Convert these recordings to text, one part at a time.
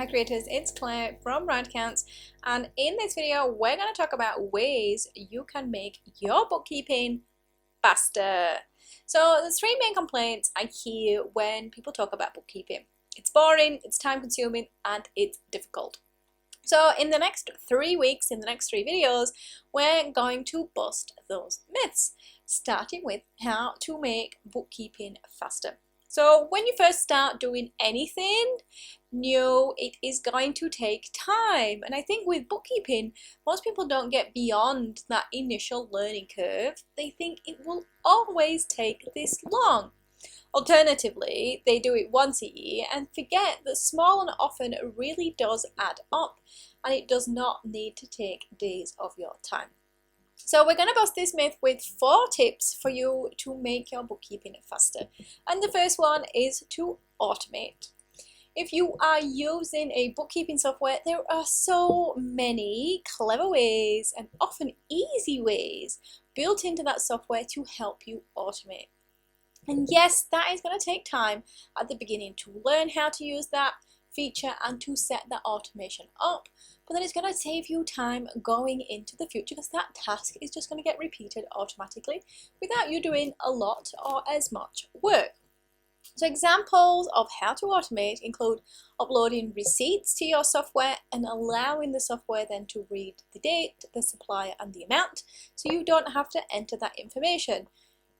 Hi creators, it's Claire from Brand Accounts, and in this video we're going to talk about ways you can make your bookkeeping faster. So the three main complaints I hear when people talk about bookkeeping: it's boring, it's time consuming, and it's difficult. So in the next 3 weeks, in the next 3 videos, we're going to bust those myths, starting with how to make bookkeeping faster. So when you first start doing anything new, it is going to take time. And I think with bookkeeping, most people don't get beyond that initial learning curve. They think it will always take this long. Alternatively, they do it once a year and forget that small and often really does add up, and it does not need to take days of your time. So we're going to bust this myth with 4 tips for you to make your bookkeeping faster. And the first one is to automate. If you are using a bookkeeping software, there are so many clever ways and often easy ways built into that software to help you automate. And yes, that is going to take time at the beginning to learn how to use that feature and to set that automation up, but then it's going to save you time going into the future because that task is just going to get repeated automatically without you doing a lot or as much work. So examples of how to automate include uploading receipts to your software and allowing the software then to read the date, the supplier and the amount, so you don't have to enter that information.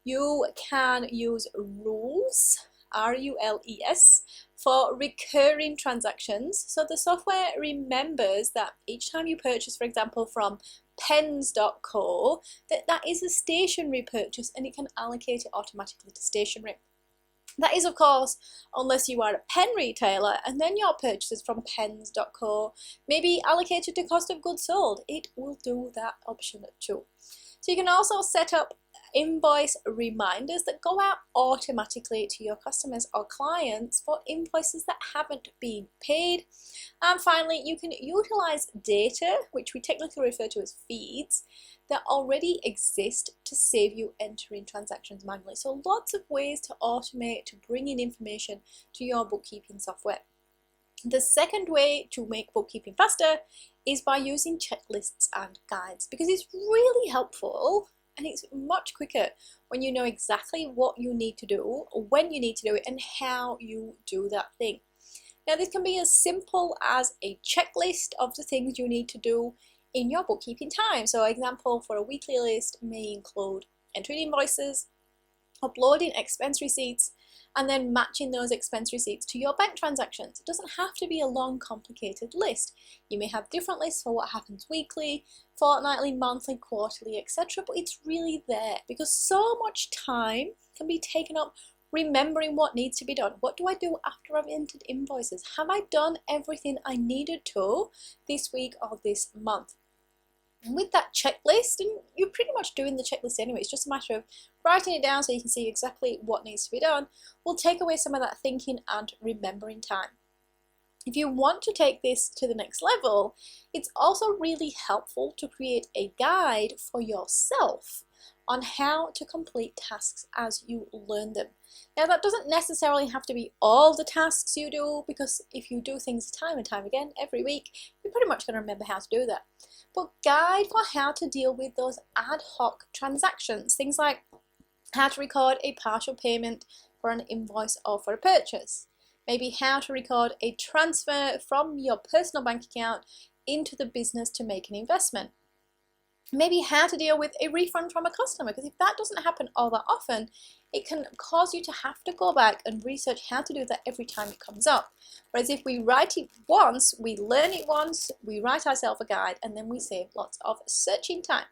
You can use rules, R-U-L-E-S, for recurring transactions. So the software remembers that each time you purchase, for example, from pens.co, that is a stationery purchase and it can allocate it automatically to stationery. That is, of course, unless you are a pen retailer and then your purchases from pens.co may be allocated to cost of goods sold. It will do that option too. So you can also set up invoice reminders that go out automatically to your customers or clients for invoices that haven't been paid. And finally, you can utilize data, which we technically refer to as feeds, that already exist to save you entering transactions manually. So lots of ways to automate, to bring in information to your bookkeeping software. The second way to make bookkeeping faster is by using checklists and guides, because it's really helpful and it's much quicker when you know exactly what you need to do, when you need to do it, and how you do that thing. Now, this can be as simple as a checklist of the things you need to do in your bookkeeping time. So, example for a weekly list may include entering invoices, uploading expense receipts, and then matching those expense receipts to your bank transactions. It doesn't have to be a long, complicated list. You may have different lists for what happens weekly, fortnightly, monthly, quarterly, etc. But it's really there because so much time can be taken up remembering what needs to be done. What do I do after I've entered invoices? Have I done everything I needed to this week or this month? And with that checklist, and you're pretty much doing the checklist anyway, it's just a matter of writing it down so you can see exactly what needs to be done, will take away some of that thinking and remembering time. If you want to take this to the next level, it's also really helpful to create a guide for yourself on how to complete tasks as you learn them. Now, that doesn't necessarily have to be all the tasks you do, because if you do things time and time again every week, you're pretty much going to remember how to do that. But guide for how to deal with those ad hoc transactions, things like how to record a partial payment for an invoice or for a purchase, maybe how to record a transfer from your personal bank account into the business to make an investment. Maybe how to deal with a refund from a customer, because if that doesn't happen all that often, it can cause you to have to go back and research how to do that every time it comes up. Whereas if we write it once, we learn it once, we write ourselves a guide, and then we save lots of searching time.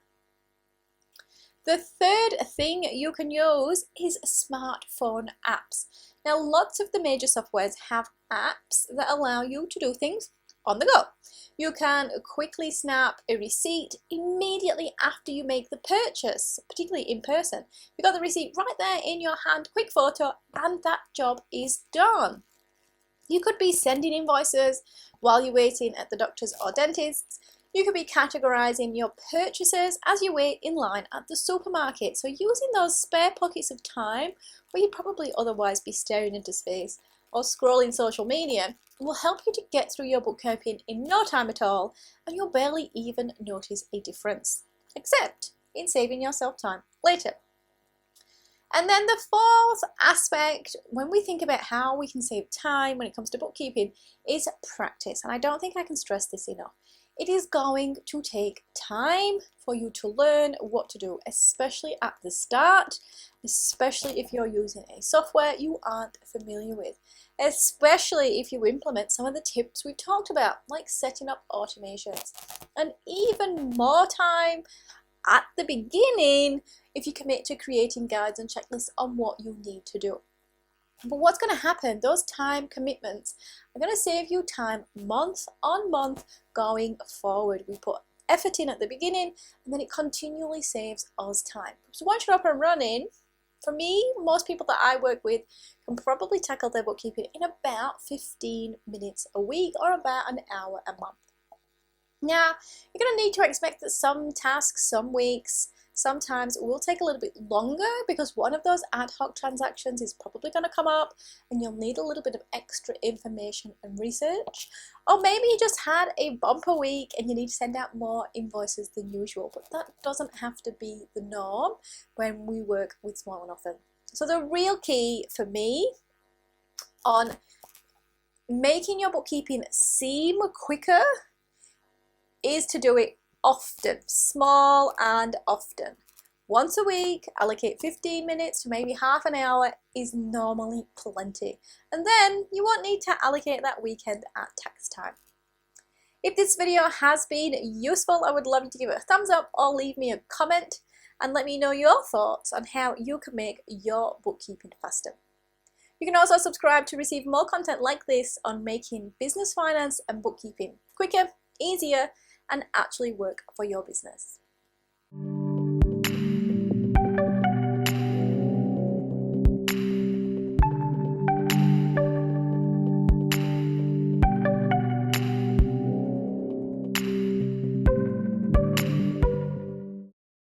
The third thing you can use is smartphone apps. Now, lots of the major softwares have apps that allow you to do things on the go. You can quickly snap a receipt immediately after you make the purchase, particularly in person. You've got the receipt right there in your hand, quick photo, and that job is done. You could be sending invoices while you're waiting at the doctor's or dentist's. You could be categorizing your purchases as you wait in line at the supermarket. So using those spare pockets of time where you'd probably otherwise be staring into space or scrolling social media will help you to get through your bookkeeping in no time at all, and you'll barely even notice a difference, except in saving yourself time later. And then the fourth aspect, when we think about how we can save time when it comes to bookkeeping, is practice. And I don't think I can stress this enough. It is going to take time for you to learn what to do, especially at the start, especially if you're using a software you aren't familiar with, especially if you implement some of the tips we've talked about, like setting up automations, and even more time at the beginning if you commit to creating guides and checklists on what you need to do. But what's going to happen, those time commitments are going to save you time month on month going forward. We put effort in at the beginning and then it continually saves us time. So once you're up and running, for me, most people that I work with can probably tackle their bookkeeping in about 15 minutes a week or about an hour a month. Now, you're going to need to expect that some tasks, some weeks, sometimes will take a little bit longer because one of those ad hoc transactions is probably going to come up and you'll need a little bit of extra information and research. Or maybe you just had a bumper week and you need to send out more invoices than usual, but that doesn't have to be the norm when we work with small and often. So the real key for me on making your bookkeeping seem quicker is to do it often, small and often. Once a week, allocate 15 minutes to maybe half an hour is normally plenty. And then you won't need to allocate that weekend at tax time. If this video has been useful, I would love you to give it a thumbs up or leave me a comment and let me know your thoughts on how you can make your bookkeeping faster. You can also subscribe to receive more content like this on making business finance and bookkeeping quicker, easier, and actually work for your business.